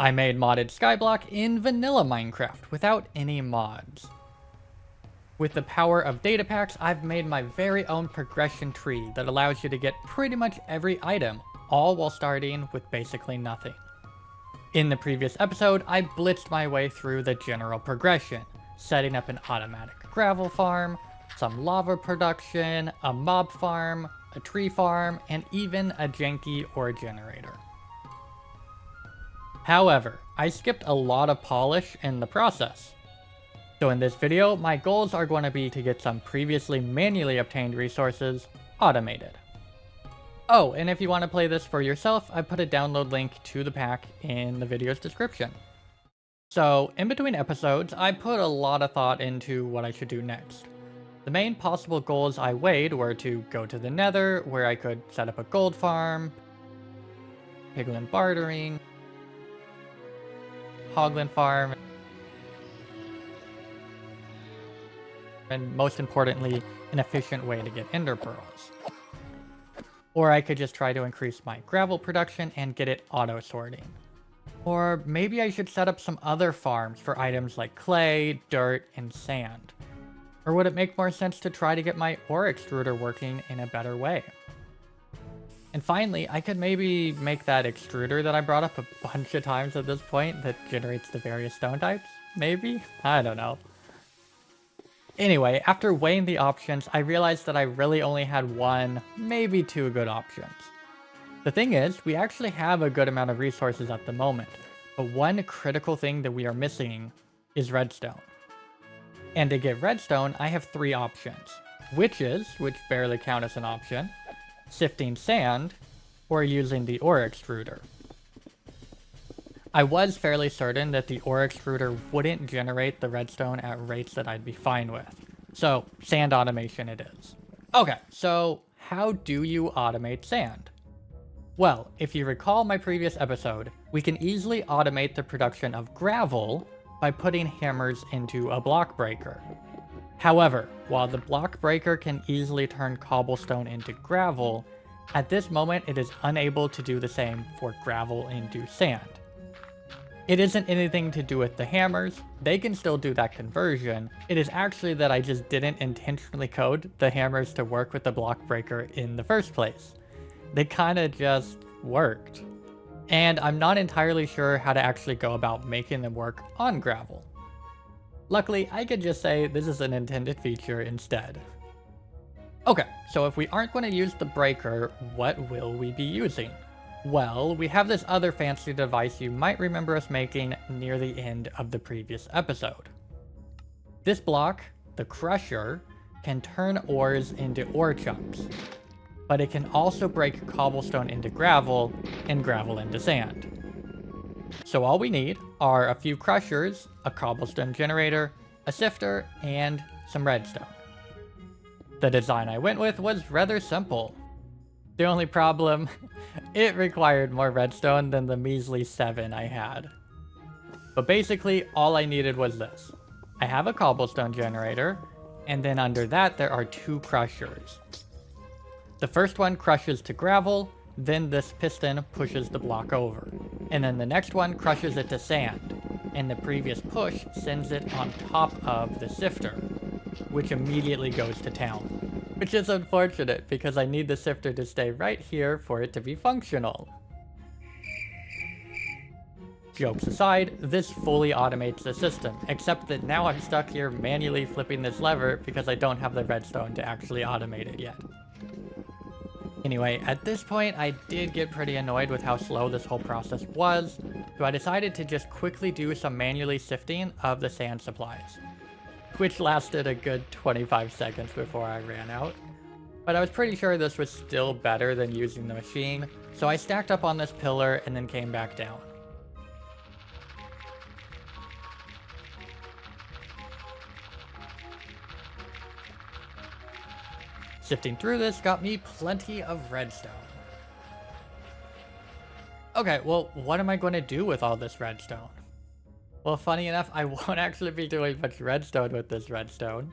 I made Modded Skyblock in vanilla Minecraft without any mods. With the power of Datapacks, I've made my very own progression tree that allows you to get pretty much every item, all while starting with basically nothing. In the previous episode, I blitzed my way through the general progression, setting up an automatic gravel farm, some lava production, a mob farm, a tree farm, and even a janky ore generator. However, I skipped a lot of polish in the process. So in this video, my goals are going to be to get some previously manually obtained resources automated. Oh, and if you want to play this for yourself, I put a download link to the pack in the video's description. So, in between episodes, I put a lot of thought into what I should do next. The main possible goals I weighed were to go to the Nether, where I could set up a gold farm, piglin bartering, hoglin farm, and most importantly, an efficient way to get ender pearls. Or I could just try to increase my gravel production and get it auto-sorting. Or maybe I should set up some other farms for items like clay, dirt, and sand. Or would it make more sense to try to get my ore extruder working in a better way? And finally, I could maybe make that extruder that I brought up a bunch of times at this point that generates the various stone types? Maybe? I don't know. Anyway, after weighing the options, I realized that I really only had one, maybe two good options. The thing is, we actually have a good amount of resources at the moment, but one critical thing that we are missing is redstone. And to get redstone, I have three options. Witches, which barely count as an option, sifting sand, or using the ore extruder. I was fairly certain that the ore extruder wouldn't generate the redstone at rates that I'd be fine with. So, sand automation it is. Okay, so how do you automate sand? Well, if you recall my previous episode, we can easily automate the production of gravel by putting hammers into a block breaker. However, while the block breaker can easily turn cobblestone into gravel, at this moment it is unable to do the same for gravel into sand. It isn't anything to do with the hammers, they can still do that conversion. It is actually that I just didn't intentionally code the hammers to work with the block breaker in the first place. They kinda just worked. And I'm not entirely sure how to actually go about making them work on gravel. Luckily, I could just say this is an intended feature instead. Okay, so if we aren't going to use the breaker, what will we be using? Well, we have this other fancy device you might remember us making near the end of the previous episode. This block, the crusher, can turn ores into ore chunks, but it can also break cobblestone into gravel and gravel into sand. So all we need are a few crushers, a cobblestone generator, a sifter, and some redstone. The design I went with was rather simple. The only problem, it required more redstone than the measly 7 I had. But basically, all I needed was this. I have a cobblestone generator, and then under that there are two crushers. The first one crushes to gravel, then this piston pushes the block over. And then the next one crushes it to sand, and the previous push sends it on top of the sifter, which immediately goes to town. Which is unfortunate, because I need the sifter to stay right here for it to be functional. Jokes aside, this fully automates the system, except that now I'm stuck here manually flipping this lever because I don't have the redstone to actually automate it yet. Anyway, at this point, I did get pretty annoyed with how slow this whole process was, so I decided to just quickly do some manually sifting of the sand supplies, which lasted a good 25 seconds before I ran out. But I was pretty sure this was still better than using the machine, so I stacked up on this pillar and then came back down. Sifting through this got me plenty of redstone. Okay, well, what am I going to do with all this redstone? Well, funny enough, I won't actually be doing much redstone with this redstone.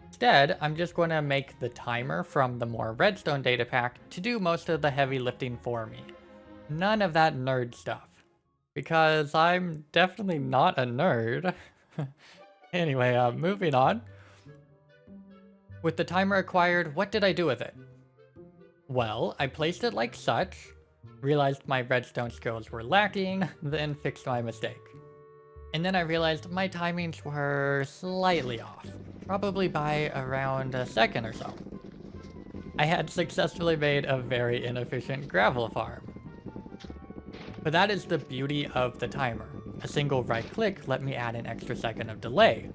Instead, I'm just going to make the timer from the more redstone data pack to do most of the heavy lifting for me. None of that nerd stuff. because I'm definitely not a nerd. Anyway, moving on. With the timer acquired, what did I do with it? Well, I placed it like such, realized my redstone skills were lacking, then fixed my mistake. And then I realized my timings were slightly off, probably by around a second or so. I had successfully made a very inefficient gravel farm. But that is the beauty of the timer. A single right click let me add an extra second of delay,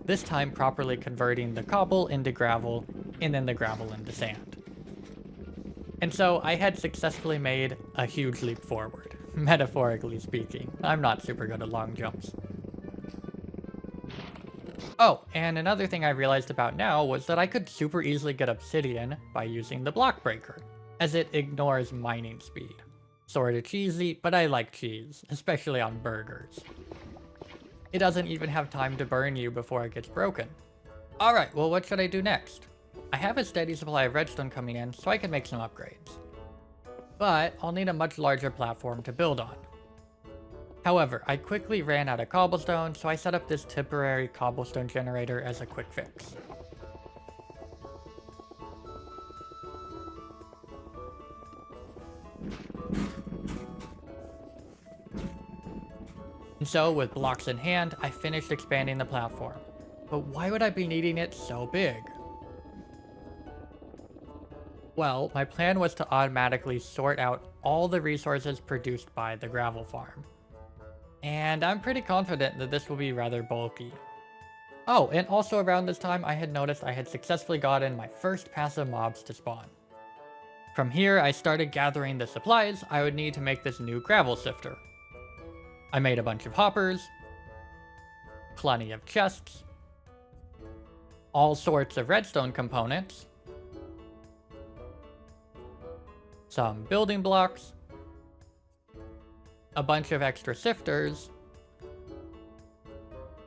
this time properly converting the cobble into gravel and then the gravel into sand. And so I had successfully made a huge leap forward, metaphorically speaking. I'm not super good at long jumps. Oh, and another thing I realized about now was that I could super easily get obsidian by using the block breaker, as it ignores mining speed. Sorta cheesy, but I like cheese, especially on burgers. It doesn't even have time to burn you before it gets broken. Alright, well what should I do next? I have a steady supply of redstone coming in, so I can make some upgrades. But I'll need a much larger platform to build on. However, I quickly ran out of cobblestone, so I set up this temporary cobblestone generator as a quick fix. And so, with blocks in hand, I finished expanding the platform. But why would I be needing it so big? Well, my plan was to automatically sort out all the resources produced by the gravel farm. And I'm pretty confident that this will be rather bulky. Oh, and also around this time I had noticed I had successfully gotten my first passive mobs to spawn. From here, I started gathering the supplies I would need to make this new gravel sifter. I made a bunch of hoppers, plenty of chests, all sorts of redstone components, some building blocks, a bunch of extra sifters,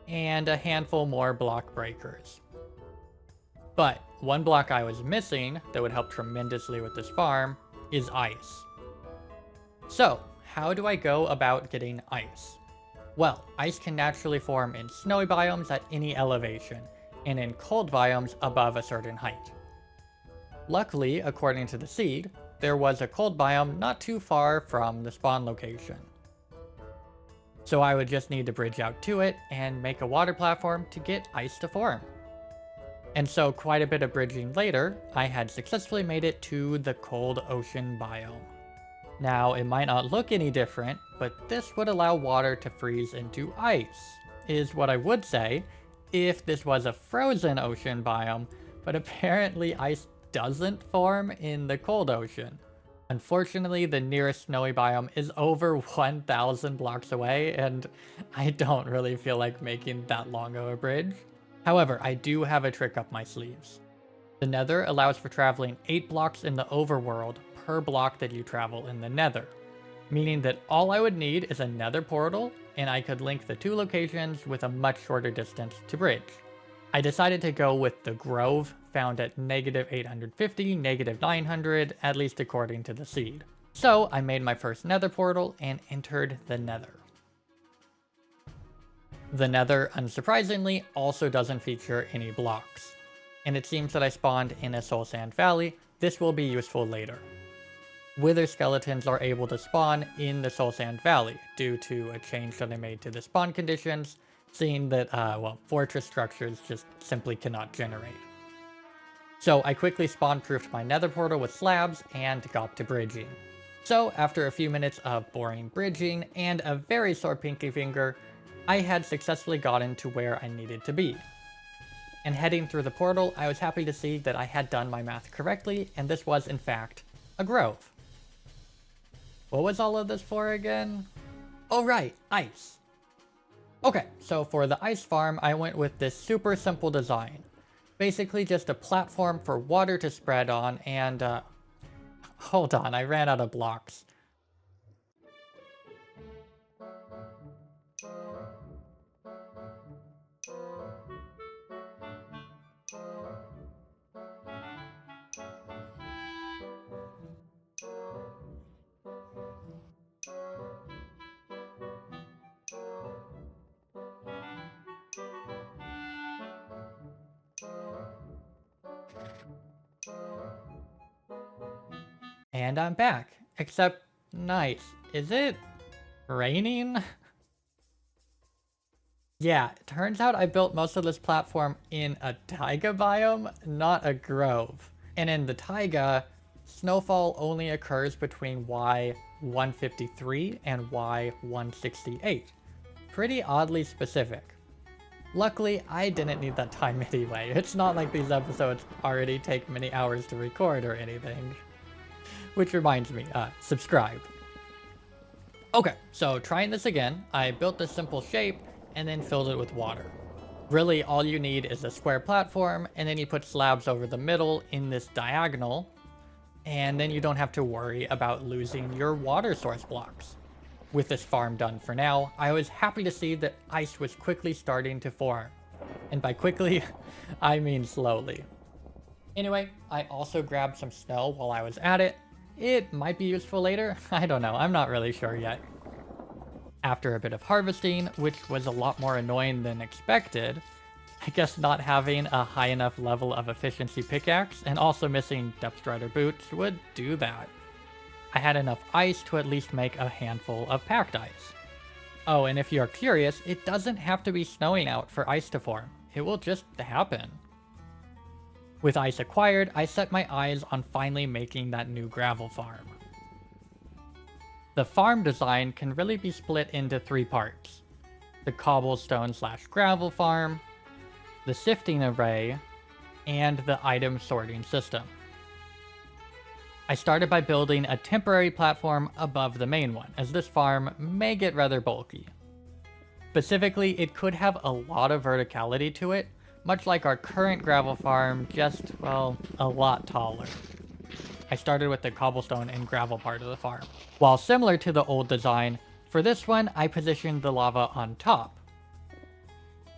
and a handful more block breakers. But one block I was missing that would help tremendously with this farm is ice. So, how do I go about getting ice? Well, ice can naturally form in snowy biomes at any elevation, and in cold biomes above a certain height. Luckily, according to the seed, there was a cold biome not too far from the spawn location. So I would just need to bridge out to it and make a water platform to get ice to form. And so quite a bit of bridging later, I had successfully made it to the cold ocean biome. Now, it might not look any different, but this would allow water to freeze into ice, is what I would say if this was a frozen ocean biome, but apparently ice doesn't form in the cold ocean. Unfortunately, the nearest snowy biome is over 1,000 blocks away, and I don't really feel like making that long of a bridge. However, I do have a trick up my sleeves. The Nether allows for traveling 8 blocks in the overworld per block that you travel in the Nether, meaning that all I would need is a Nether portal, and I could link the two locations with a much shorter distance to bridge. I decided to go with the Grove, found at -850, -900, at least according to the seed. So I made my first Nether portal and entered the Nether. The Nether, unsurprisingly, also doesn't feature any blocks. And it seems that I spawned in a soul sand valley. This will be useful later. Wither skeletons are able to spawn in the soul sand valley due to a change that I made to the spawn conditions, seeing that, fortress structures just simply cannot generate. So I quickly spawn-proofed my nether portal with slabs and got to bridging. So after a few minutes of boring bridging and a very sore pinky finger, I had successfully gotten to where I needed to be. And heading through the portal, I was happy to see that I had done my math correctly, and this was in fact a grove. What was all of this for again? Oh right, ice. Okay, so for the ice farm, I went with this super simple design. Basically just a platform for water to spread on and, hold on, I ran out of blocks. And I'm back. Except, nice. Is it raining? Yeah, it turns out I built most of this platform in a taiga biome, not a grove. And in the taiga, snowfall only occurs between Y153 and Y168. Pretty oddly specific. Luckily, I didn't need that time anyway. It's not like these episodes already take many hours to record or anything. Which reminds me, subscribe. Okay, so trying this again, I built this simple shape and then filled it with water. Really, all you need is a square platform, and then you put slabs over the middle in this diagonal, and then you don't have to worry about losing your water source blocks. With this farm done for now, I was happy to see that ice was quickly starting to form. And by quickly, I mean slowly. Anyway, I also grabbed some snow while I was at it. It might be useful later, I don't know, I'm not really sure yet. After a bit of harvesting, which was a lot more annoying than expected, I guess not having a high enough level of efficiency pickaxe and also missing depth strider boots would do that. I had enough ice to at least make a handful of packed ice. Oh, and if you're curious, it doesn't have to be snowing out for ice to form. It will just happen. With ice acquired, I set my eyes on finally making that new gravel farm. The farm design can really be split into 3 parts: the cobblestone/gravel farm, the sifting array, and the item sorting system. I started by building a temporary platform above the main one, as this farm may get rather bulky. Specifically, it could have a lot of verticality to it, much like our current gravel farm, just, well, a lot taller. I started with the cobblestone and gravel part of the farm. While similar to the old design, for this one I positioned the lava on top.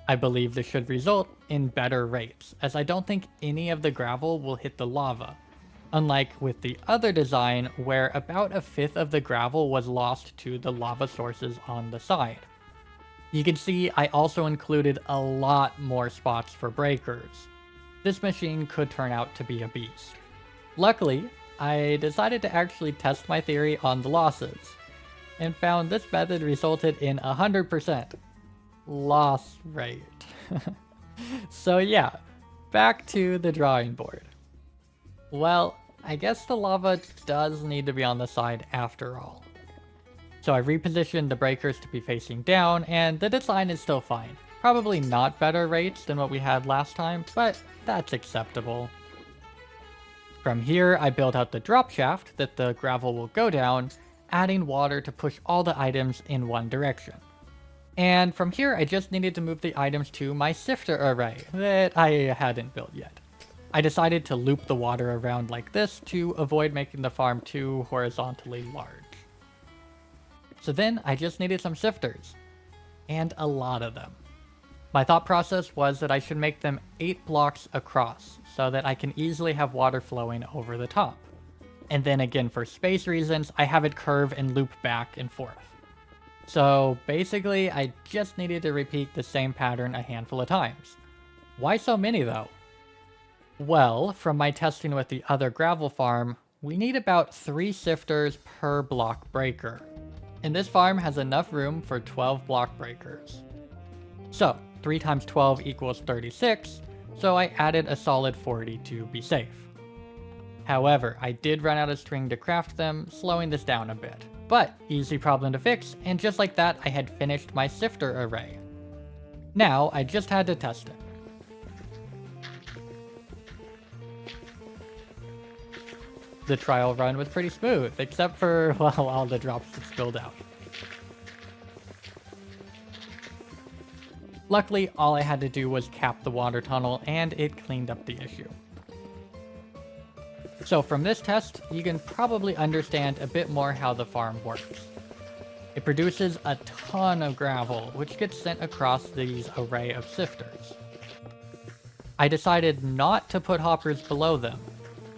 I believe this should result in better rates, as I don't think any of the gravel will hit the lava, unlike with the other design where about 1/5 of the gravel was lost to the lava sources on the side. You can see I also included a lot more spots for breakers. This machine could turn out to be a beast. Luckily, I decided to actually test my theory on the losses, and found this method resulted in 100% loss rate. So yeah, back to the drawing board. Well, I guess the lava does need to be on the side after all. So I repositioned the breakers to be facing down, and the design is still fine. Probably not better rates than what we had last time, but that's acceptable. From here, I built out the drop shaft that the gravel will go down, adding water to push all the items in one direction. And from here, I just needed to move the items to my sifter array that I hadn't built yet. I decided to loop the water around like this to avoid making the farm too horizontally large. So then I just needed some sifters, and a lot of them. My thought process was that I should make them 8 blocks across, so that I can easily have water flowing over the top. And then again, for space reasons, I have it curve and loop back and forth. So basically, I just needed to repeat the same pattern a handful of times. Why so many though? Well, from my testing with the other gravel farm, we need about 3 sifters per block breaker. And this farm has enough room for 12 block breakers. So, 3 times 12 equals 36, so I added a solid 40 to be safe. However, I did run out of string to craft them, slowing this down a bit. But, easy problem to fix, and just like that, I had finished my sifter array. Now, I just had to test it. The trial run was pretty smooth, except for, well, all the drops that spilled out. Luckily, all I had to do was cap the water tunnel, and it cleaned up the issue. So from this test, you can probably understand a bit more how the farm works. It produces a ton of gravel, which gets sent across these array of sifters. I decided not to put hoppers below them,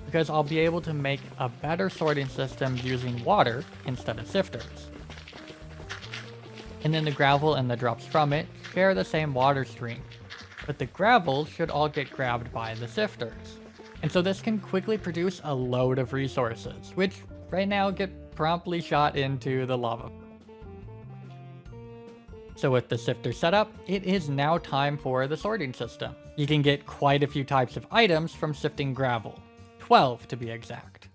because I'll be able to make a better sorting system using water instead of sifters. And then the gravel and the drops from it share the same water stream, but the gravel should all get grabbed by the sifters. And so this can quickly produce a load of resources, which right now get promptly shot into the lava. So with the sifter set up, it is now time for the sorting system. You can get quite a few types of items from sifting gravel, 12 to be exact.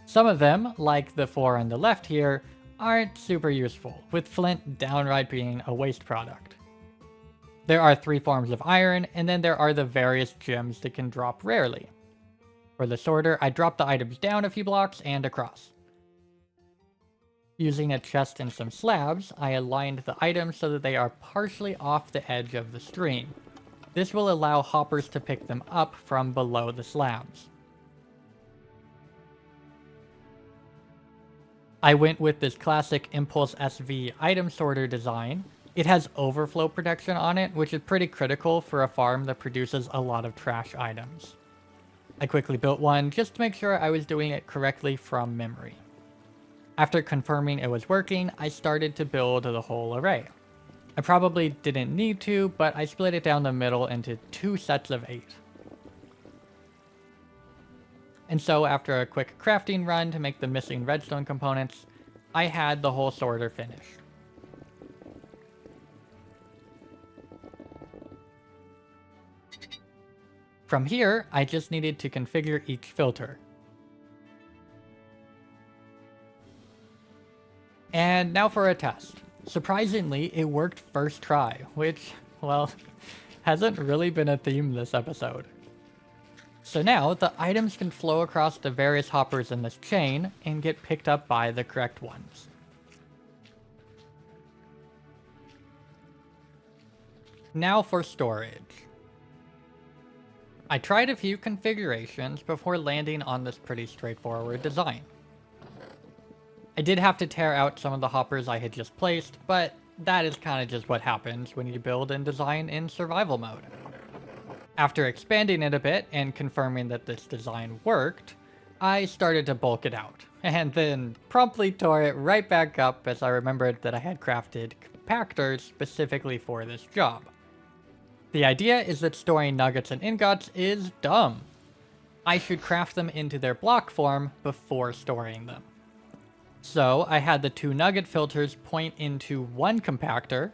Some of them, like the 4 on the left here, aren't super useful, with flint downright being a waste product. There are 3 forms of iron, and then there are the various gems that can drop rarely. For the sorter, I dropped the items down a few blocks and across. Using a chest and some slabs, I aligned the items so that they are partially off the edge of the stream. This will allow hoppers to pick them up from below the slabs. I went with this classic Impulse SV item sorter design. It has overflow protection on it, which is pretty critical for a farm that produces a lot of trash items. I quickly built one just to make sure I was doing it correctly from memory. After confirming it was working, I started to build the whole array. I probably didn't need to, but I split it down the middle into 2 sets of 8. And so after a quick crafting run to make the missing redstone components, I had the whole sorter finished. From here, I just needed to configure each filter. And now for a test. Surprisingly, it worked first try, which, well, hasn't really been a theme this episode. So now, the items can flow across the various hoppers in this chain and get picked up by the correct ones. Now for storage. I tried a few configurations before landing on this pretty straightforward design. I did have to tear out some of the hoppers I had just placed, but that is kind of just what happens when you build and design in survival mode. After expanding it a bit and confirming that this design worked, I started to bulk it out, and then promptly tore it right back up as I remembered that I had crafted compactors specifically for this job. The idea is that storing nuggets and ingots is dumb. I should craft them into their block form before storing them. So I had the 2 nugget filters point into one compactor,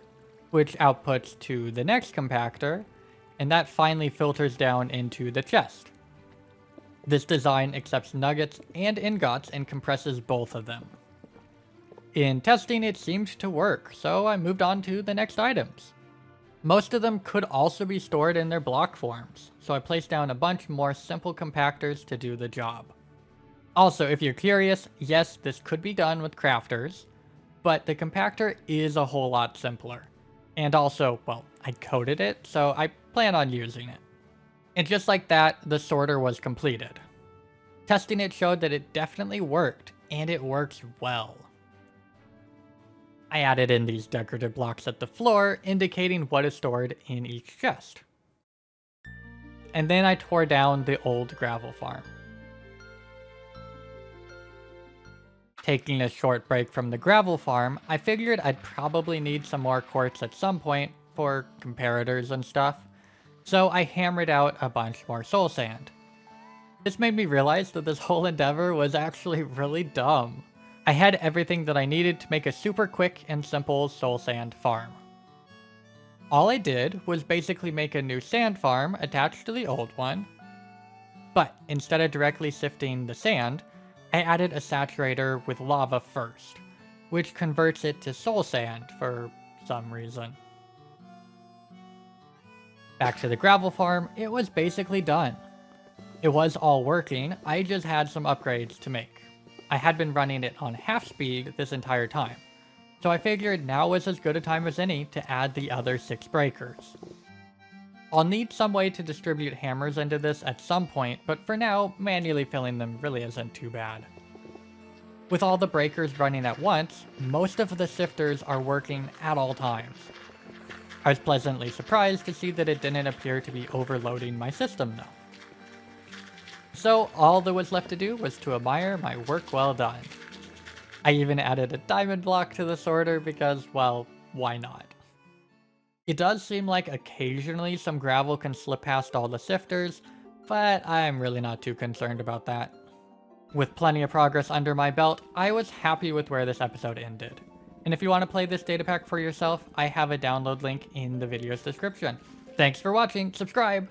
which outputs to the next compactor, and that finally filters down into the chest. This design accepts nuggets and ingots and compresses both of them. In testing, it seemed to work, so I moved on to the next items. Most of them could also be stored in their block forms, so I placed down a bunch more simple compactors to do the job. Also, if you're curious, yes, this could be done with crafters, but the compactor is a whole lot simpler. And also, well, I coded it, so I plan on using it. And just like that, the sorter was completed. Testing it showed that it definitely worked, and it works well. I added in these decorative blocks at the floor, indicating what is stored in each chest. And then I tore down the old gravel farm. Taking a short break from the gravel farm, I figured I'd probably need some more quartz at some point for comparators and stuff, so I hammered out a bunch more soul sand. This made me realize that this whole endeavor was actually really dumb. I had everything that I needed to make a super quick and simple soul sand farm. All I did was basically make a new sand farm attached to the old one, but instead of directly sifting the sand, I added a saturator with lava first, which converts it to soul sand for some reason. Back to the gravel farm, it was basically done. It was all working, I just had some upgrades to make. I had been running it on half speed this entire time, so I figured now was as good a time as any to add the other 6 breakers. I'll need some way to distribute hammers into this at some point, but for now, manually filling them really isn't too bad. With all the breakers running at once, most of the sifters are working at all times. I was pleasantly surprised to see that it didn't appear to be overloading my system though. So all that was left to do was to admire my work well done. I even added a diamond block to the sorter because, well, why not? It does seem like occasionally some gravel can slip past all the sifters, but I'm really not too concerned about that. With plenty of progress under my belt, I was happy with where this episode ended. And if you want to play this data pack for yourself, I have a download link in the video's description. Thanks for watching, subscribe!